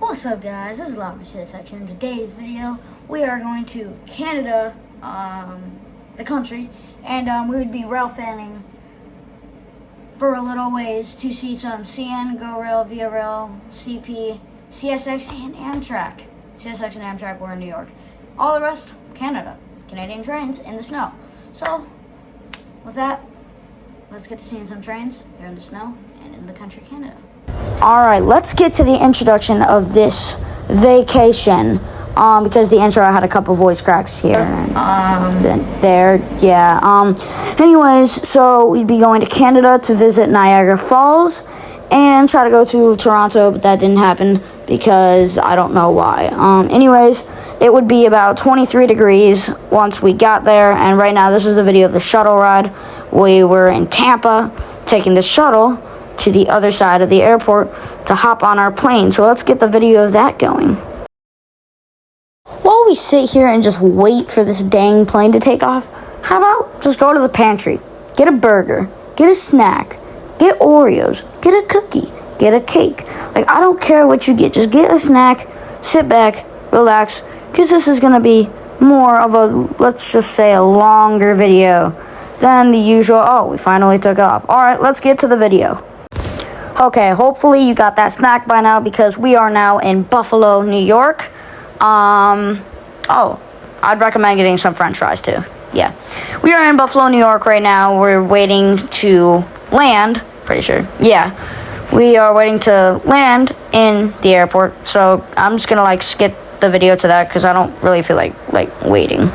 What's up, guys? This is Lobby CSX. In today's video, we are going to Canada, the country, and we would be rail fanning for a little ways to see some CN, GO Rail, Via Rail, CP, CSX, and AMTRAK. CSX and AMTRAK were in New York. All the rest, Canada. Canadian trains in the snow. So, with that, let's get to seeing some trains here in the snow and in the country Canada. Alright, let's get to the introduction of this vacation. Because the intro I had a couple voice cracks here and there. Anyways, so we'd be going to Canada to visit Niagara Falls and try to go to Toronto, but that didn't happen because I don't know why. Anyways, it would be about 23 degrees once we got there, and right now this is a video of the shuttle ride. We were in Tampa taking the shuttle to the other side of the airport to hop on our plane. So let's get the video of that going. While we sit here and just wait for this dang plane to take off, how about just go to the pantry, get a burger, get a snack, get Oreos, get a cookie, get a cake. Like, I don't care what you get, just get a snack, sit back, relax, because this is going to be more of a, let's just say, a longer video than the usual, oh, we finally took off. Alright, let's get to the video. Okay, hopefully you got that snack by now because we are now in Buffalo, New York. I'd recommend getting some french fries too. Yeah. We are in Buffalo, New York right now. We're waiting to land, pretty sure. Yeah. We are waiting to land in the airport. So I'm just going to skip the video to that because I don't really feel like waiting.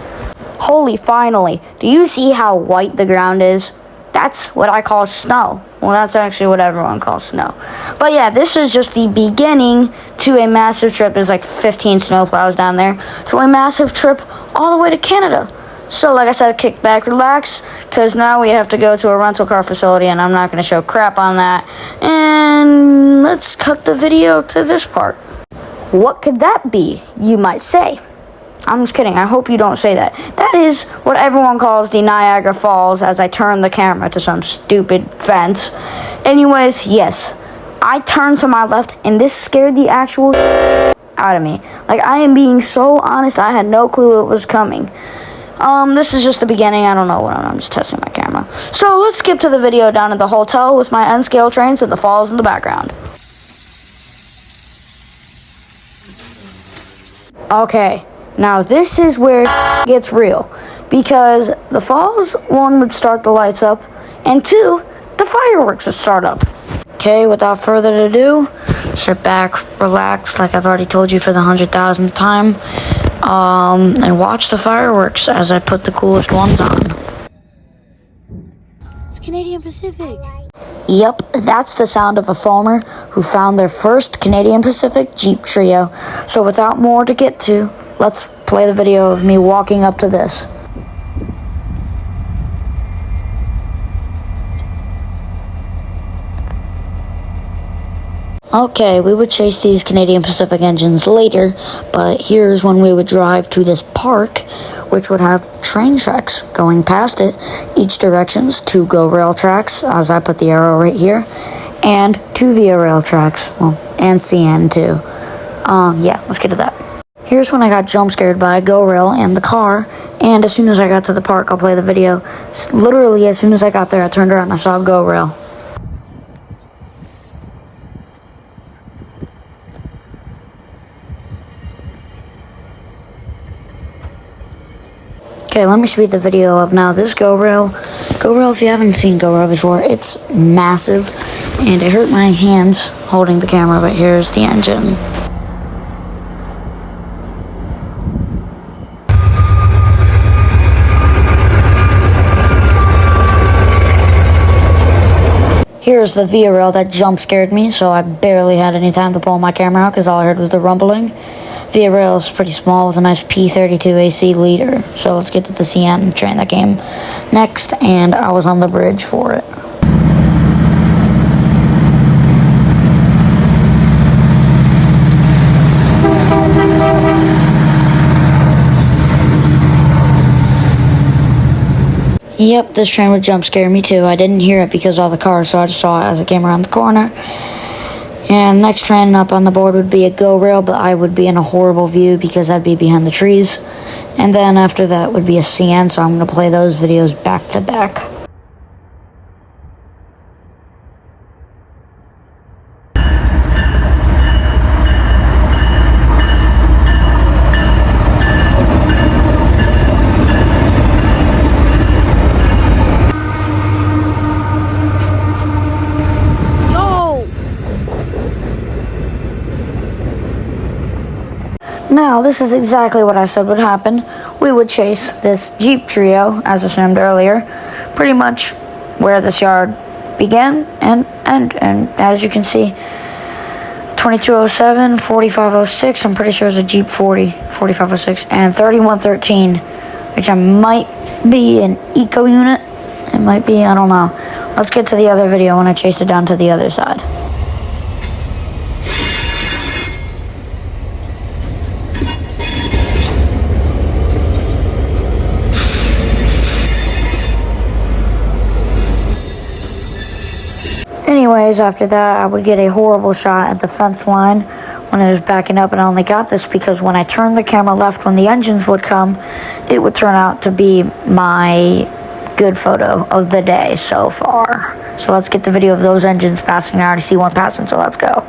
Holy, finally. Do you see how white the ground is? That's what I call snow. Well, that's actually what everyone calls snow. But yeah, this is just the beginning to a massive trip. There's 15 snowplows down there. To a massive trip all the way to Canada. So like I said, kick back, relax, because now we have to go to a rental car facility, and I'm not going to show crap on that. And let's cut the video to this part. What could that be, you might say? I'm just kidding. I hope you don't say that. That is what everyone calls the Niagara Falls as I turn the camera to some stupid fence. Anyways, yes. I turned to my left and this scared the actual out of me. I am being so honest, I had no clue it was coming. This is just the beginning. I don't know what I'm just testing my camera. So let's skip to the video down at the hotel with my N-scale trains and the falls in the background. Okay. Now, this is where it gets real, because the falls, one, would start the lights up, and two, the fireworks would start up. Okay, without further ado, sit back, relax, like I've already told you for the 100,000th time, and watch the fireworks as I put the coolest ones on. It's Canadian Pacific. Yep, that's the sound of a farmer who found their first Canadian Pacific Jeep Trio. So without more to get to, let's play the video of me walking up to this. Okay, we would chase these Canadian Pacific engines later, but here's when we would drive to this park, which would have train tracks going past it, each directions, 2 GO Rail tracks, as I put the arrow right here, and 2 Via Rail tracks, well, and CN too. Yeah, let's get to that. Here's when I got jump scared by a GO Rail and the car, and as soon as I got to the park, I'll play the video. Literally, as soon as I got there, I turned around and I saw a GO Rail. Okay, let me speed the video up now. This GO Rail, if you haven't seen GO Rail before, it's massive, and it hurt my hands holding the camera, but here's the engine. Here's the Via Rail that jump scared me, so I barely had any time to pull my camera out because all I heard was the rumbling. Via Rail is pretty small with a nice P32 AC leader, so let's get to the CN train that came next, and I was on the bridge for it. Yep, this train would jump scare me too. I didn't hear it because of all the cars, so I just saw it as it came around the corner. And next train up on the board would be a GO rail, but I would be in a horrible view because I'd be behind the trees. And then after that would be a CN, so I'm going to play those videos back to back. Now, this is exactly what I said would happen. We would chase this Jeep trio, as assumed earlier, pretty much where this yard began and end. And as you can see, 2207, 4506, I'm pretty sure it's a Jeep 40, 4506, and 3113, which I might be an eco unit. It might be, I don't know. Let's get to the other video when I chase it down to the other side. Anyways, after that, I would get a horrible shot at the fence line when it was backing up, and I only got this because when I turned the camera left when the engines would come, it would turn out to be my good photo of the day so far. So let's get the video of those engines passing. I already see one passing, so let's go.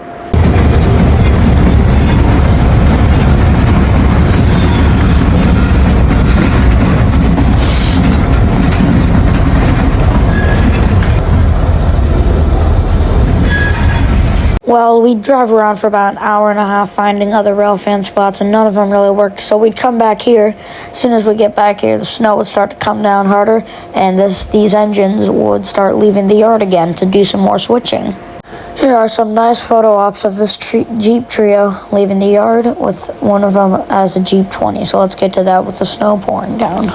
Well, we'd drive around for about an hour and a half finding other rail fan spots, and none of them really worked. So we'd come back here. As soon as we get back here, the snow would start to come down harder, and these engines would start leaving the yard again to do some more switching. Here are some nice photo ops of this Jeep trio leaving the yard, with one of them as a Jeep 20. So let's get to that with the snow pouring down.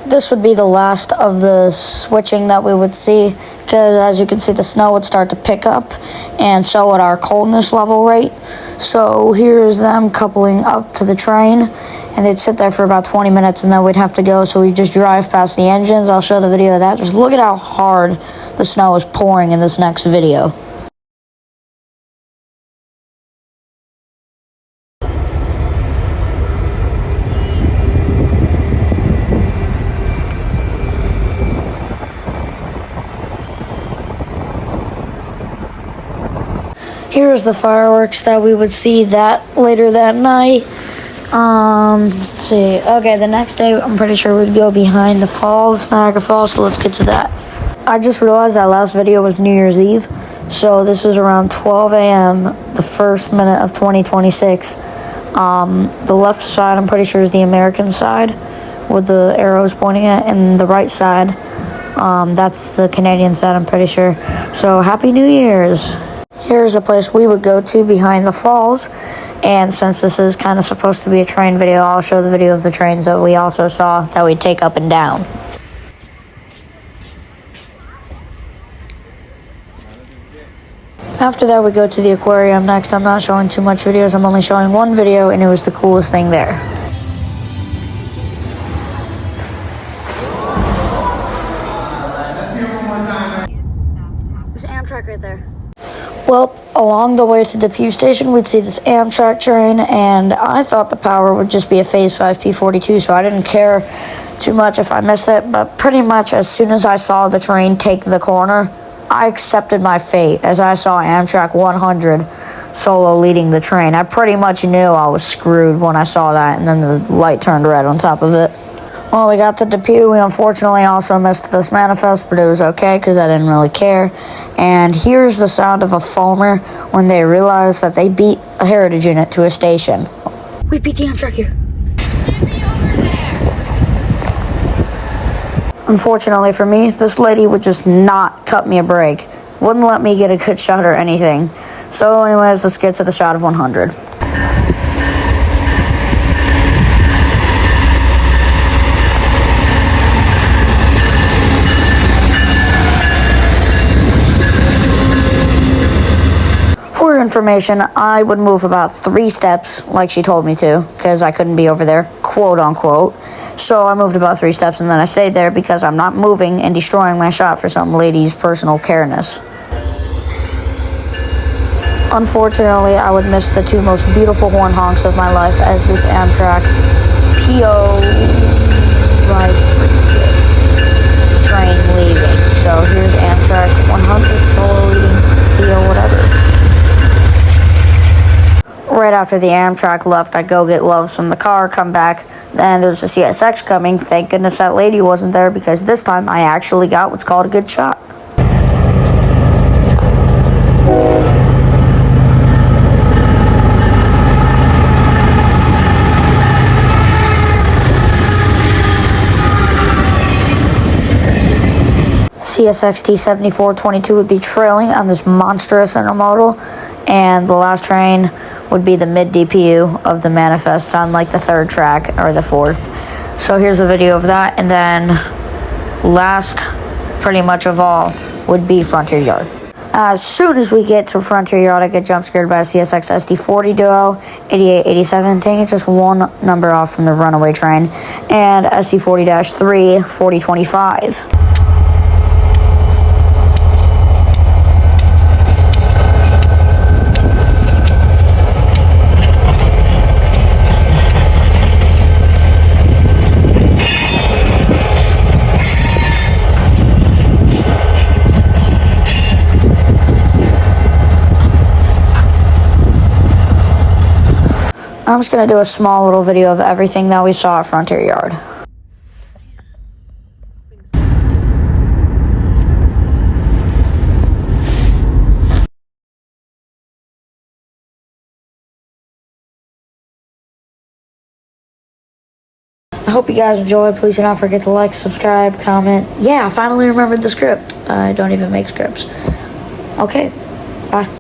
This would be the last of the switching that we would see, because as you can see, the snow would start to pick up, and so would our coldness level rate. So here's them coupling up to the train, and they'd sit there for about 20 minutes, and then we'd have to go, so we'd just drive past the engines. I'll show the video of that. Just look at how hard the snow is pouring in this next video. Here's the fireworks that we would see later that night. Let's see. Okay, the next day, I'm pretty sure we'd go behind the falls, Niagara Falls, so let's get to that. I just realized that last video was New Year's Eve, so this was around 12 a.m., the first minute of 2026. The left side, I'm pretty sure, is the American side, with the arrows pointing at, and the right side, that's the Canadian side, I'm pretty sure. So, Happy New Year's! Here's a place we would go to behind the falls, and since this is kind of supposed to be a train video, I'll show the video of the trains that we also saw that we'd take up and down. After that, we go to the aquarium next. I'm not showing too much videos, I'm only showing one video, and it was the coolest thing there. There's AMTRAK right there. Well, along the way to Depew Station, we'd see this AMTRAK train, and I thought the power would just be a Phase 5 P42, so I didn't care too much if I missed it, but pretty much as soon as I saw the train take the corner, I accepted my fate as I saw AMTRAK 100 solo leading the train. I pretty much knew I was screwed when I saw that, and then the light turned red on top of it. Well, we got to Depew. We unfortunately also missed this manifest, but it was okay because I didn't really care. And here's the sound of a foamer when they realize that they beat a heritage unit to a station. We beat the AMTRAK here. Unfortunately for me, this lady would just not cut me a break. Wouldn't let me get a good shot or anything. So anyways, let's get to the shot of 100. For your information, I would move about 3 steps like she told me to, because I couldn't be over there, quote unquote. So I moved about 3 steps and then I stayed there because I'm not moving and destroying my shot for some lady's personal careness. Unfortunately, I would miss the 2 most beautiful horn honks of my life as this AMTRAK PO ride train leaving. So here's AMTRAK 100 solo leading PO whatever. Right after the AMTRAK left, I'd go get gloves from the car, come back, then there's a CSX coming. Thank goodness that lady wasn't there because this time I actually got what's called a good shot. CSX T7422 would be trailing on this monstrous intermodal, and the last train would be the mid DPU of the manifest on like the 3rd track or the 4th. So here's a video of that, and then last pretty much of all would be Frontier Yard. As soon as we get to Frontier Yard, I get jump scared by a CSX SD40 Duo, 8887, taking it just 1 number off from the runaway train, and SD40-3, 4025. I'm just going to do a small little video of everything that we saw at Frontier Yard. I hope you guys enjoyed. Please do not forget to like, subscribe, comment. Yeah, I finally remembered the script. I don't even make scripts. Okay, bye.